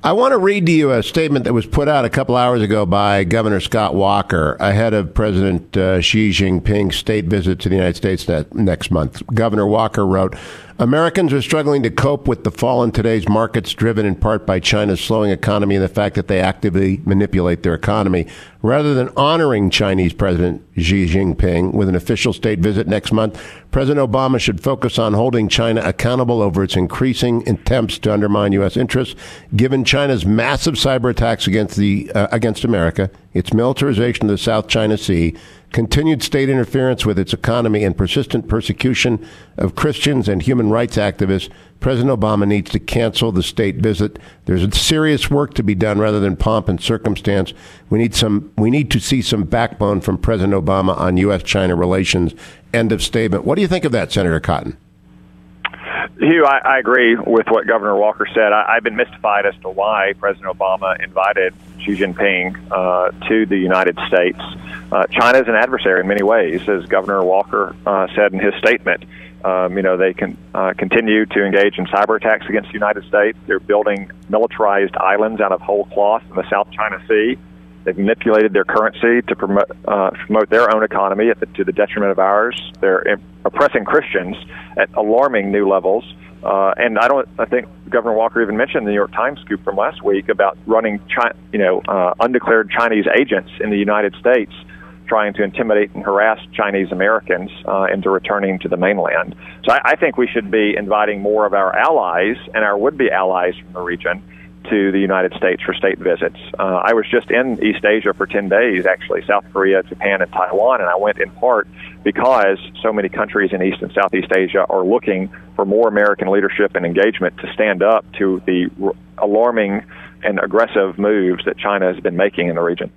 I want to read to you a statement that was put out a couple hours ago by Governor Scott Walker ahead of President Xi Jinping's state visit to the United States next month. Governor Walker wrote, Americans are struggling to cope with the fall in today's markets, driven in part by China's slowing economy and the fact that they actively manipulate their economy. Rather than honoring Chinese President Xi Jinping with an official state visit next month, President Obama should focus on holding China accountable over its increasing attempts to undermine U.S. interests, given China's massive cyber attacks against America, its militarization of the South China Sea, continued state interference with its economy, and persistent persecution of Christians and human rights activists. President Obama needs to cancel the state visit. There's serious work to be done rather than pomp and circumstance. We need to see some backbone from President Obama on U.S.-China relations. End of statement. What do you think of that, Senator Cotton? Hugh, I agree with what Governor Walker said. I've been mystified as to why President Obama invited Xi Jinping to the United States. China is an adversary in many ways, as Governor Walker said in his statement. They can continue to engage in cyber attacks against the United States. They're building militarized islands out of whole cloth in the South China Sea. They've manipulated their currency to promote their own economy to the detriment of ours. They're oppressing Christians at alarming new levels. And I think Governor Walker even mentioned the New York Times scoop from last week about running, undeclared Chinese agents in the United States, trying to intimidate and harass Chinese Americans into returning to the mainland. So I think we should be inviting more of our allies and our would-be allies from the region to the United States for state visits. I was just in East Asia for 10 days, actually, South Korea, Japan, and Taiwan, and I went in part because so many countries in East and Southeast Asia are looking for more American leadership and engagement to stand up to the alarming and aggressive moves that China has been making in the region.